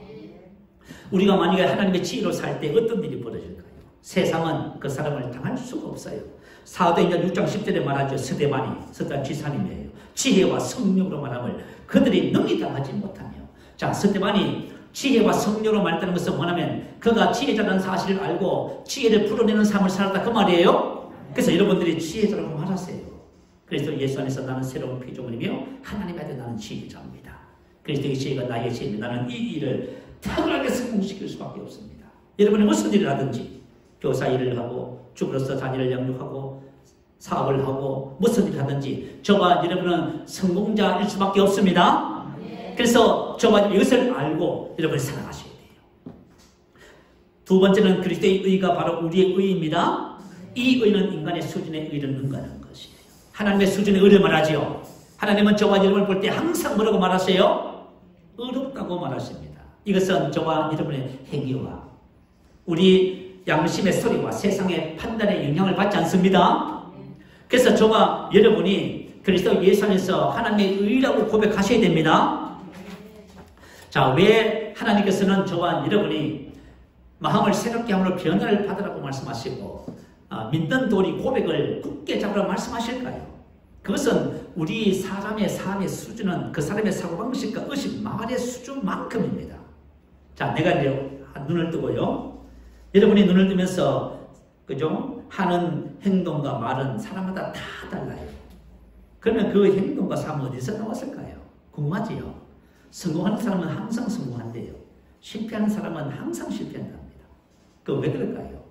우리가 만약에 하나님의 지혜로 살 때 어떤 일이 벌어질까요? 세상은 그 사람을 당할 수가 없어요. 사도행전 6장 10절에 말하죠. 스데반 지사님이에요. 지혜와 성령으로 말함을 그들이 능히 당하지 못하며. 자, 스데반이 지혜와 성령으로 말했다는 것은 뭐냐면 그가 지혜자라는 사실을 알고 지혜를 풀어내는 삶을 살았다 그 말이에요. 그래서 여러분들이 지혜자라고 말하세요. 그래서 예수 안에서 나는 새로운 피조물이며 하나님 앞에 나는 지혜자입니다. 그래서 이 지혜가 나의 지혜입니다. 나는 이 일을 탁월하게 성공시킬 수밖에 없습니다. 여러분이 무슨 일을 하든지 교사 일을 하고 주부로서 자녀를 양육하고 사업을 하고 무슨 일을 하든지 저와 여러분은 성공자일 수밖에 없습니다. 그래서 저와 이것을 알고 여러분이 살아가셔야 돼요. 두 번째는 그리스도의 의가 바로 우리의 의입니다. 이 의는 인간의 수준의 의를 능가하는 것이에요. 하나님의 수준의 의를 말하지요. 하나님은 저와 여러분을 볼 때 항상 뭐라고 말하세요? 의롭다고 말하십니다. 이것은 저와 여러분의 행위와 우리 양심의 소리와 세상의 판단의 영향을 받지 않습니다. 그래서 저와 여러분이 그리스도 예수 안에서 하나님의 의라고 고백하셔야 됩니다. 자, 왜 하나님께서는 저와 여러분이 마음을 새롭게 함으로 변화를 받으라고 말씀하시고 믿는 도리 고백을 굳게 잡으라고 말씀하실까요? 그것은 우리 사람의 삶의 수준은 그 사람의 사고방식과 의식, 말의 수준만큼입니다. 자, 내가 이제 눈을 뜨고요. 여러분이 눈을 뜨면서 그죠? 하는 행동과 말은 사람마다 다 달라요. 그러면 그 행동과 삶은 어디서 나왔을까요? 궁금하지요? 성공하는 사람은 항상 성공한대요. 실패하는 사람은 항상 실패한답니다. 그 왜 그럴까요?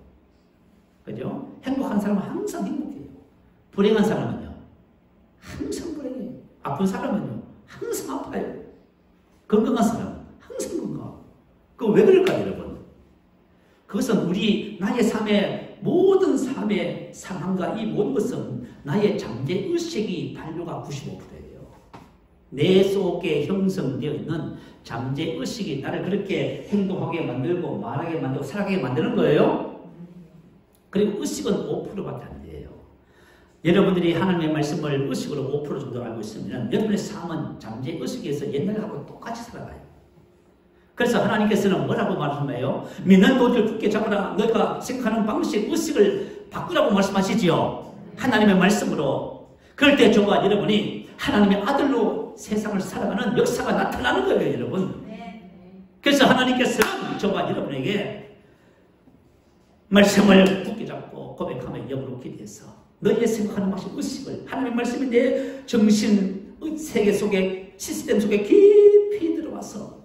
그죠? 행복한 사람은 항상 행복해요. 불행한 사람은요, 항상 불행해요. 아픈 사람은요, 항상 아파요. 건강한 사람은 항상 건강하고. 그 왜 그럴까요, 여러분? 그것은 나의 삶의 모든 삶의 상황과 이 모든 것은 나의 잠재의식이 반려가 95%예요. 내 속에 형성되어 있는 잠재의식이 나를 그렇게 행동하게 만들고 말하게 만들고 살아가게 만드는 거예요. 그리고 의식은 5%밖에 안 돼요. 여러분들이 하나님의 말씀을 의식으로 5% 정도 알고 있으면 여러분의 삶은 잠재의식에서 옛날하고 똑같이 살아가요. 그래서 하나님께서는 뭐라고 말씀해요? 믿는 도리를 굳게 잡으라. 너가 생각하는 방식, 의식을 바꾸라고 말씀하시지요. 하나님의 말씀으로. 그럴 때 저와 여러분이 하나님의 아들로 세상을 살아가는 역사가 나타나는 거예요, 여러분. 그래서 하나님께서는 저와 여러분에게 말씀을 굳게 잡고 고백하며 영으로기 위해서 너희의 생각하는 방식, 의식을 하나님의 말씀이 내 정신, 세계 속에, 시스템 속에 깊이 들어와서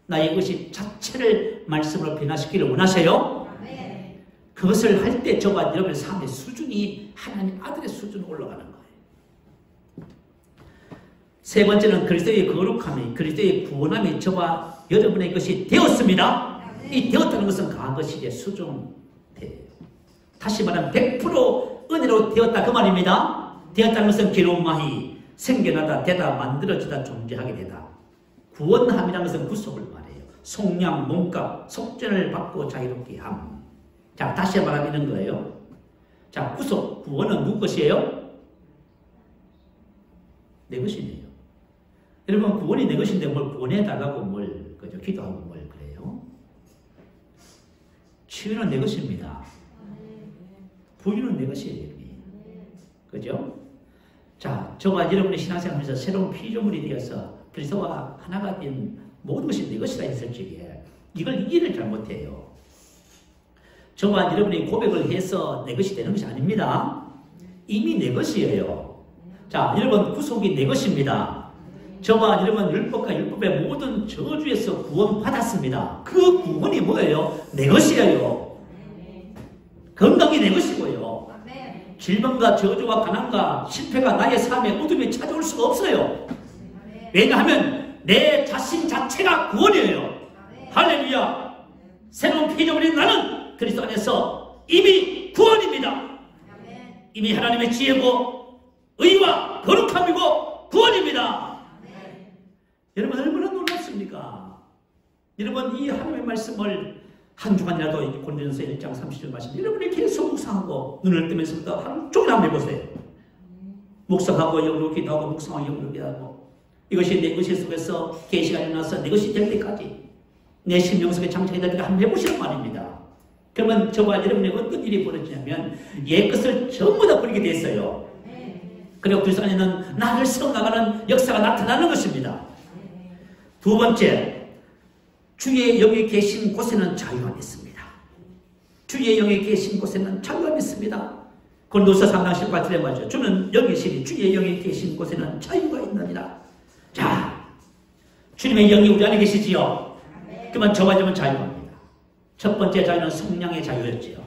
나의 의식 자체를 말씀으로 변화시키기를 원하세요? 그것을 할 때 저와 여러분의 삶의 수준이 하나님 아들의 수준으로 올라가는 거예요. 세 번째는 그리스도의 거룩함이, 그리스도의 구원함이 저와 여러분의 것이 되었습니다. 이 되었다는 것은 과거 시제 수준이에요. 다시 말하면 100% 은혜로 되었다 그 말입니다. 되었다는 것은 기록마히 생겨나다, 되다, 만들어지다, 존재하게 되다. 구원함이라는 것은 구속을 말해요. 속량, 몸값, 속전을 받고 자유롭게 함. 자, 다시 말하면 이런 거예요. 자, 구속, 구원은 누구 것이에요? 내 것이네요. 여러분, 구원이 내 것인데 뭘 구원해달라고 그죠? 기도하고 뭘 그래요? 치유는 내 것입니다. 부유는 내 것이에요. 그죠? 자, 저와 여러분의 신앙생활에서 새로운 피조물이 되어서 그리스도와 하나가 된 모든 것이 내 것이라 했을 적에 이걸 이해를 잘 못해요. 저와 여러분이 고백을 해서 내 것이 되는 것이 아닙니다. 이미 내 것이에요. 자, 여러분 구속이 내 것입니다. 저와 여러분 율법과 율법의 모든 저주에서 구원받았습니다. 그 구원이 뭐예요? 내 것이에요. 건강이 내 것이고요. 질병과 저주와 가난과 실패가 나의 삶에 어둠이 찾아올 수가 없어요. 왜냐하면 내 자신 자체가 구원이에요. 할렐루야. 새로운 피조물인 나는 그리스도 안에서 이미 구원입니다. 이미 하나님의 지혜고 의와 거룩함이고 구원입니다. 여러분 얼마나 놀랍습니까? 여러분 이 하나님의 말씀을 한 주간이라도 고린도전서 1장 30절 말씀 여러분이 계속 묵상하고 눈을 뜨면서부터 하루 종일 한번 해보세요. 묵상하고 영으로 기도하고 묵상하고 영으로 기도하고 이것이 내 의식 속에서 계시가 일어나서 내 것이 될 때까지 내 심령 속에 장착이 될 때까지 한번 해보시란 말입니다. 그러면 저와 여러분에게 어떤 일이 벌어지냐면 옛것을 전부 다 버리게 됐어요. 그리고 그리스도 안에는 나를 세워나가는 역사가 나타나는 것입니다. 두 번째, 주의 영이 계신 곳에는 자유가 있습니다. 주의 영이 계신 곳에는 자유가 있습니다. 고린도서 3장 18절에 말이죠. 주는 영이시니 주의 영이 계신 곳에는 자유가 있느니라. 자, 주님의 영이 우리 안에 계시지요. 그러면 저와 여러분 자유합니다. 첫 번째 자유는 성령의 자유였지요.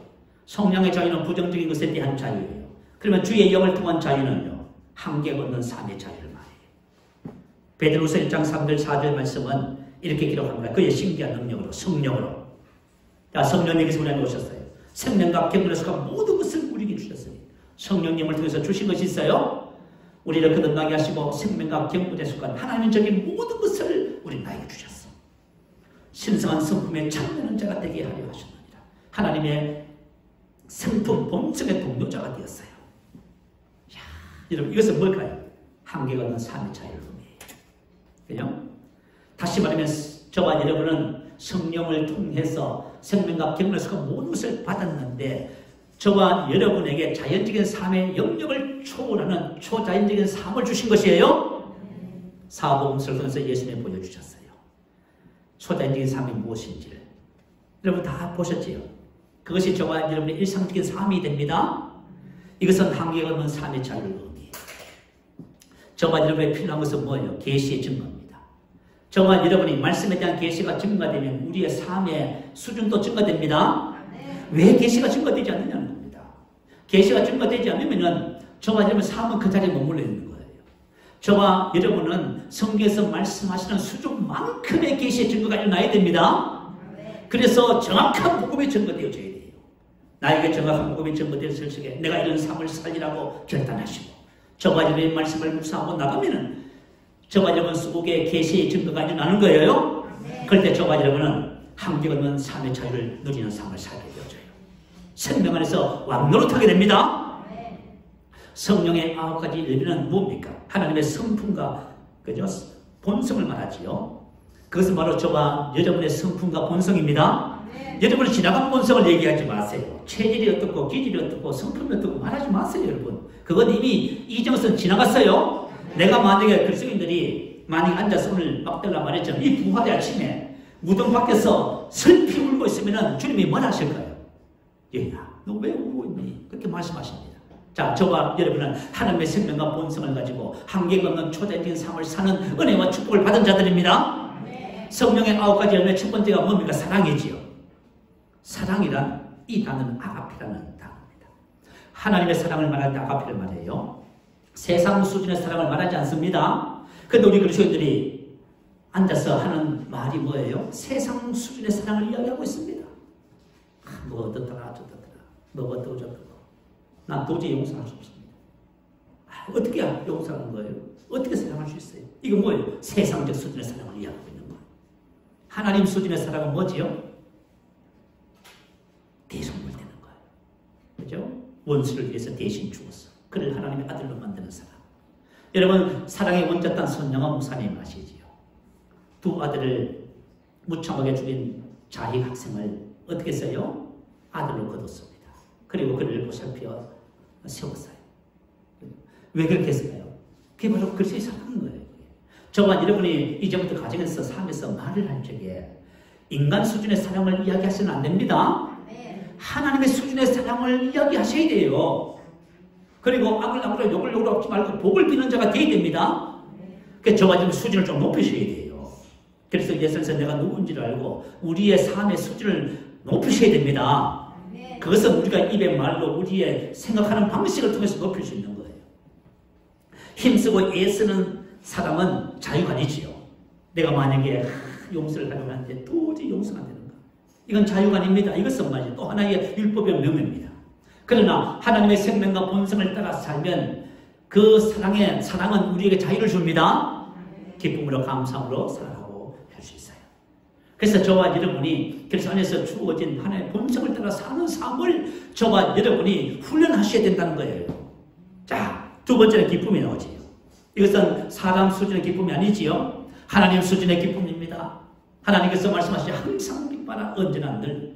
성령의 자유는 부정적인 것에 대한 자유예요. 그러면 주의 영을 통한 자유는요, 한계가 없는 삶의 자유를 말해요. 베드로서 1장 3절 4절 말씀은 이렇게 기록합니다. 그의 신기한 능력으로 성령으로. 자, 성령님께서 우리 안에 오셨어요. 생명과 경건에서 모든 것을 우리에게 주셨어요. 성령님을 통해서 주신 것이 있어요. 우리를 거듭나게 하시고 생명과 경건에 속한 하나님적인 모든 것을 우리 나에게 주셨어요. 신성한 성품의 참되는 자가 되게 하려 하셨느니라. 하나님의 성품 본성의 동료자가 되었어요. 야, 여러분 이것은 뭘까요? 한계가 없는 삶의 자유를 의미해요. 그죠? 다시 말하면 저와 여러분은 성령을 통해서 생명과 경건에서 모든 것을 받았는데 저와 여러분에게 자연적인 삶의 영역을 초월하는 초자연적인 삶을 주신 것이에요. 사복음서를 통해서 예수님이 보여주셨어요. 초자연적인 삶이 무엇인지를 여러분 다 보셨지요? 그것이 저와 여러분의 일상적인 삶이 됩니다. 이것은 한계가 없는 삶의 자유를 의미해요. 저와 여러분의 필요한 것은 뭐예요? 계시의 증거입니다. 저와 여러분이 말씀에 대한 계시가 증가되면 우리의 삶의 수준도 증가됩니다. 왜 계시가 증가되지 않느냐는 겁니다. 계시가 증가되지 않으면 저와 여러분 삶은 그 자리에 머물러 있는 거예요. 저와 여러분은 성경에서 말씀하시는 수준만큼의 계시의 증거가 일어나야 됩니다. 그래서 정확한 복음이 증거되어져야 돼요. 나에게 정확한 복음이 증거되었을 적에 내가 이런 삶을 살리라고 결단하시고 저와 여러분의 말씀을 묵상하고 나가면은 저와 여러분 속에 계시의 증거가 일어나는 거예요. 그럴 때 저와 여러분은 한계가 없는 삶의 자유를 누리는 삶을 살게 되어져요. 생명 안에서 왕노릇하게 됩니다. 성령의 9가지 일비는 뭡니까? 하나님의 성품과 그죠? 본성을 말하지요. 그것은 바로 저와 여러분의 성품과 본성입니다. 여러분은 지나간 본성을 얘기하지 마세요. 체질이 어떻고 기질이 어떻고 성품이 어떻고 말하지 마세요. 여러분 그건 이미 이정선 지나갔어요. 내가 만약에 그리스도인들이 만약에 앉아서 오늘 막달라 말했죠. 이 부활의 아침에 무덤 밖에서 슬피 울고 있으면 주님이 뭐라 하실까요? 얘야 너 왜 울고 있니? 그렇게 말씀하십니다. 자, 저와 여러분은 하나님의 생명과 본성을 가지고 한계가 없는 초자연적인 삶을 사는 은혜와 축복을 받은 자들입니다. 성령의 9가지 열매 첫 번째가 뭡니까? 사랑이지요. 사랑이란 이 단어는 아가페라는 단어입니다. 하나님의 사랑을 말할 때 아가페를 말해요. 세상 수준의 사랑을 말하지 않습니다. 그런데 우리 그리스도인들이 앉아서 하는 말이 뭐예요? 세상 수준의 사랑을 이야기하고 있습니다. 뭐 어떻더라 저떻더라 뭐 어떠고 저떠고 난 도저히 용서할 수 없습니다. 어떻게 용서하는 거예요? 어떻게 사랑할 수 있어요? 이거 뭐예요? 세상적 수준의 사랑을 이야기하고 있는 거예요. 하나님 수준의 사랑은 뭐지요? 대속물되는 거예요. 그죠? 원수를 위해서 대신 죽었어. 그를 하나님의 아들로 만드는 사랑. 여러분 사랑의 원자탄 손영원 목사님 아시지요? 두 아들을 무참하게 죽인 자희 학생을 어떻게 했어요? 아들로 거뒀습니다. 그리고 그를 보살펴 세웠어요. 왜 그렇게 했을까요? 그게 바로 그리스도의 사랑인 거예요. 저와 여러분이 이제부터 가정에서 삶에서 말을 할 적에 인간 수준의 사랑을 이야기하시면 안 됩니다. 하나님의 수준의 사랑을 이야기하셔야 돼요. 그리고 악을 악으로 욕을 욕으로 하지 말고 복을 비는 자가 되어야 됩니다. 그러니까 저와 지금 수준을 좀 높이셔야 돼요. 그래서 예수님께서 내가 누군지를 알고 우리의 삶의 수준을 높이셔야 됩니다. 그것은 우리가 입의 말로 우리의 생각하는 방식을 통해서 높일 수 있는 거예요. 힘쓰고 애쓰는 사람은 자유가 아니지요. 내가 만약에 용서를 하려고 하는데 도저히 용서가 안 되는 거. 이건 자유가 아닙니다. 이것은 말이죠. 또 하나의 율법의 명예입니다. 그러나 하나님의 생명과 본성을 따라 살면 그 사랑은 우리에게 자유를 줍니다. 기쁨으로 감사함으로 살아가고 할 수 있어요. 그래서 저와 여러분이 그래서 안에서 주어진 하나님의 본성을 따라 사는 삶을 저와 여러분이 훈련하셔야 된다는 거예요. 자, 두 번째는 기쁨이 나오지요. 이것은 사람 수준의 기쁨이 아니지요. 하나님 수준의 기쁨입니다. 하나님께서 말씀하시죠. 항상 기뻐라 언제나 늘.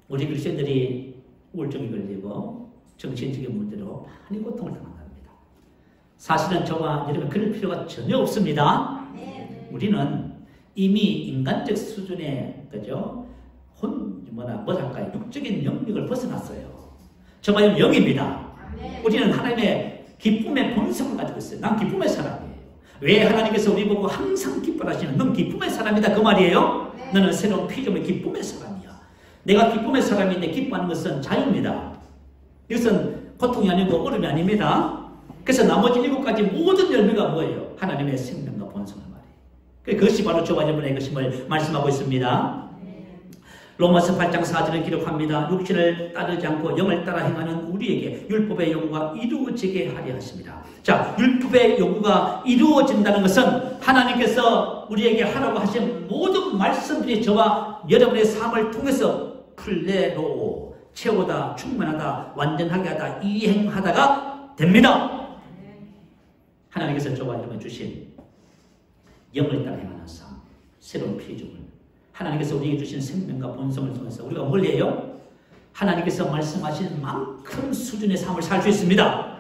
우리 그리스도인들이 우울증이 걸리고 정신적인 문제로 많이 고통을 당합니다. 사실은 저와 여러분 그럴 필요가 전혀 없습니다. 우리는 이미 인간적 수준의 그죠? 뭐랄까요? 육적인 영역을 벗어났어요. 저와 여러분 영입니다. 우리는 하나님의 기쁨의 본성을 가지고 있어요. 난 기쁨의 사람이에요. 왜 하나님께서 우리 보고 항상 기뻐하시는 넌 기쁨의 사람이다 그 말이에요? 너는 새로운 피조물의 기쁨의 사람이야. 내가 기쁨의 사람인데 기뻐하는 것은 자유입니다. 이것은 고통이 아니고 어려움이 아닙니다. 그래서 나머지 7가지 모든 열매가 뭐예요? 하나님의 생명과 본성을 말이에요. 그것이 바로 저와 여러분의 것임을 말씀하고 있습니다. 로마서 8장 4절을 기록합니다. 육신을 따르지 않고 영을 따라 행하는 우리에게 율법의 요구가 이루어지게 하려 하십니다. 자, 율법의 요구가 이루어진다는 것은 하나님께서 우리에게 하라고 하신 모든 말씀들이 저와 여러분의 삶을 통해서 플레로 채우다, 충만하다, 완전하게 하다, 이행하다가 됩니다. 하나님께서 저와 여러분 주신 영을 따라 행하는 삶, 새로운 피조물, 하나님께서 우리에게 주신 생명과 본성을 통해서 우리가 뭘 해요? 하나님께서 말씀하신 만큼 수준의 삶을 살 수 있습니다.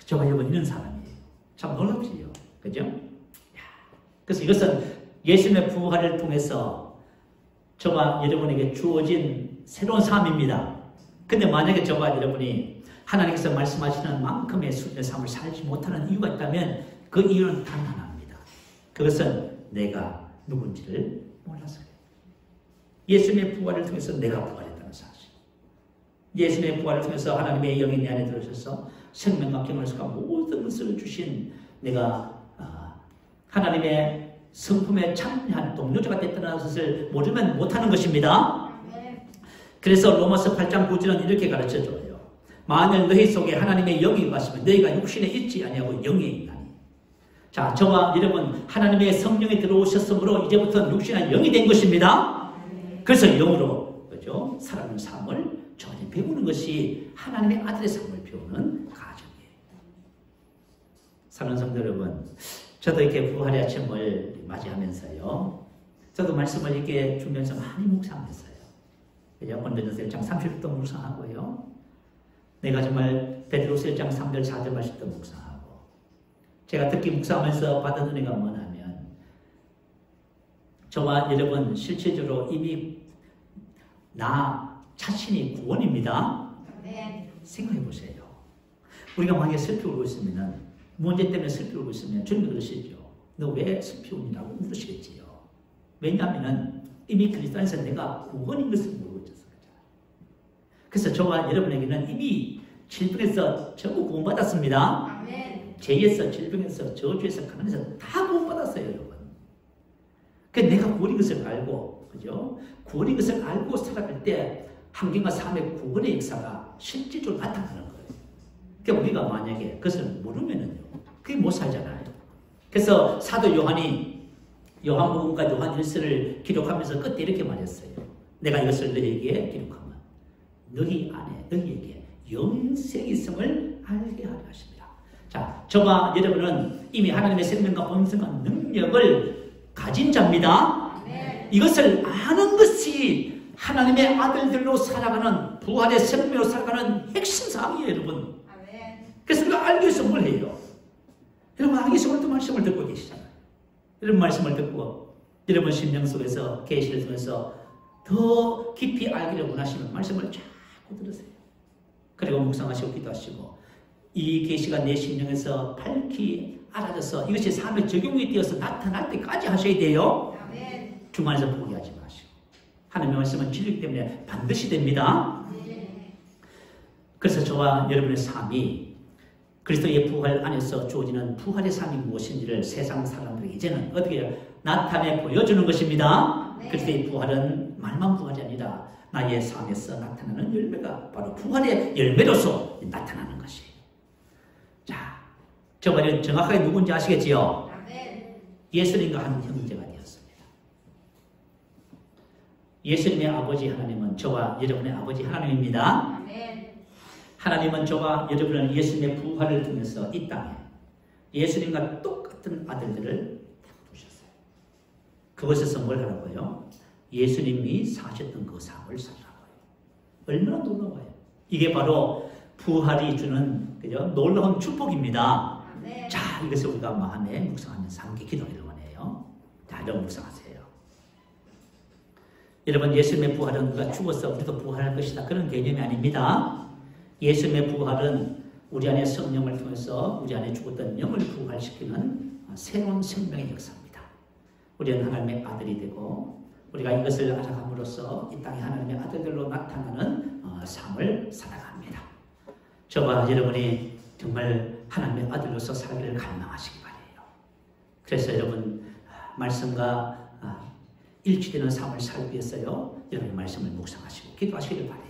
저와 여러분 이런 사람이에요. 참 놀랍지요. 그죠? 그래서 이것은 예수님의 부활을 통해서 저와 여러분에게 주어진 새로운 삶입니다. 근데 만약에 저와 여러분이 하나님께서 말씀하시는 만큼의 수준의 삶을 살지 못하는 이유가 있다면 그 이유는 단 하나입니다. 그것은 내가 누군지를 몰라서 그래요. 예수님의 부활을 통해서 내가 부활했다는 사실. 예수님의 부활을 통해서 하나님의 영이 내 안에 들어오셔서 생명과 경험과 모든 것을 주신 내가 하나님의 성품에 참여한 동료자가 됐다는 것을 모르면 못하는 것입니다. 그래서 로마서 8장 9절은 이렇게 가르쳐줘요. 만일 너희 속에 하나님의 영이 가시면 너희가 육신에 있지 아니하고 영에 있나니. 자, 저와 여러분 하나님의 성령이 들어오셨으므로 이제부터는 육신은 영이 된 것입니다. 그래서 영으로 그죠? 살아가는 삶을 전혀 배우는 것이 하나님의 아들의 삶을 배우는 과정이에요. 사랑하는 성도 여러분, 저도 이렇게 부활의 아침을 맞이하면서요, 저도 말씀을 이렇게 주면서 많이 묵상했어요. 오늘은 1장 30도 묵상하고요, 내가 정말 베드로서 1장 3절 4절 말씀도 묵상하고, 제가 특히 묵상하면서 받은 은혜가 뭐냐면, 저와 여러분 실제적으로 이미 나 자신이 구원입니다. 생각해 보세요. 우리가 만약에 슬피 울고 있으면, 문제 때문에 슬피 울고 있으면 주님이 그러시죠. 너 왜 슬피 우니라고 물으시겠지요. 왜냐하면 이미 그리스도 안에서 내가 구원인 것을 모르고 있어서 그렇잖아요. 그래서 저와 여러분에게는 이미 질병에서 전부 구원받았습니다. 죄에서, 질병에서, 저주에서, 가난에서 다 구원받았어요, 여러분. 그 내가 구원인 것을 알고, 그죠? 구원인 것을 알고 살아갈 때 환경과 삶의 구원의 역사가 실질적으로 나타나는 거예요. 그러니까 우리가 만약에 그것을 모르면은요, 그게 못 살잖아요. 그래서 사도 요한이 요한복음과 요한 1서를 기록하면서 끝에 이렇게 말했어요. 내가 이것을 너희에게 기록하면 너희 안에 너희에게 영생이 있음을 알게 하려 하십니다. 자, 저와 여러분은 이미 하나님의 생명과 본성과 능력을 가진 자입니다. 이것을 아는 것이 하나님의 아들들로 살아가는, 부활의 생명으로 살아가는 핵심 사항이에요, 여러분. 그래서 우리가 알기 위해서 뭘 해요? 여러분 알기 위해서 오늘도 말씀을 듣고 계시잖아요. 여러분 말씀을 듣고 여러분 심령 속에서 계시를 통해서 더 깊이 알기를 원하시면 말씀을 자꾸 들으세요. 그리고 묵상하시고 기도하시고 이 계시가 내 심령에서 밝히 알아져서 이것이 삶에 적용이 되어서 나타날 때까지 하셔야 돼요. 중간에서 포기하지 마시고. 하나님의 말씀은 진리이기 때문에 반드시 됩니다. 그래서 저와 여러분의 삶이 그리스도의 부활 안에서 주어지는 부활의 삶이 무엇인지를 세상 사람들에게 이제는 어떻게 나타내 보여주는 것입니다. 그리스도의 부활은 말만 부활이 아니라 나의 삶에서 나타나는 열매가 바로 부활의 열매로서 나타나는 것이에요. 자, 저번에 정확하게 누군지 아시겠지요? 예수님과 한 형제가 되었습니다. 예수님의 아버지 하나님은 저와 여러분의 아버지 하나님입니다. 하나님은 저와 여러분을 예수님의 부활을 통해서 이 땅에 예수님과 똑같은 아들들을 두셨어요. 그것에서 뭘 하라고요? 예수님이 사셨던 그 삶을 살라고요. 얼마나 놀라워요. 이게 바로 부활이 주는 그죠? 놀라운 축복입니다. 자, 이것을 우리가 마음에 묵상하면서 함께 기도하기를 원해요. 자, 여러분 묵상하세요. 여러분, 예수님의 부활은 우리가 죽어서 우리도 부활할 것이다, 그런 개념이 아닙니다. 예수님의 부활은 우리 안에 성령을 통해서 우리 안에 죽었던 영을 부활시키는 새로운 생명의 역사입니다. 우리는 하나님의 아들이 되고 우리가 이것을 알아감으로써 이 땅에 하나님의 아들들로 나타나는 삶을 살아갑니다. 저와 여러분이 정말 하나님의 아들로서 살기를 갈망하시기 바라요. 그래서 여러분 말씀과 일치되는 삶을 살기 위해서요, 여러분의 말씀을 묵상하시고 기도하시기를 바라요.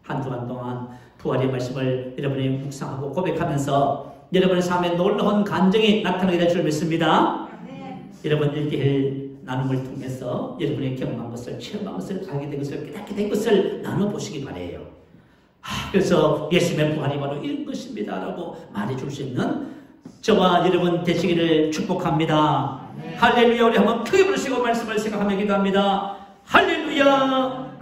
한 주간 동안 부활의 말씀을 여러분이 묵상하고 고백하면서 여러분의 삶에 놀라운 간증이 나타나게 될 줄 믿습니다. 여러분 1대1 나눔을 통해서 여러분의 경험한 것을, 체험한 것을, 알게 된 것을, 깨닫게 된 것을 나눠보시기 바라요. 그래서 예수님의 부활이 바로 이런 것입니다 라고 말해줄 수 있는 저와 여러분 되시기를 축복합니다. 할렐루야. 우리 한번 크게 부르시고 말씀을 생각하며 기도합니다. 할렐루야.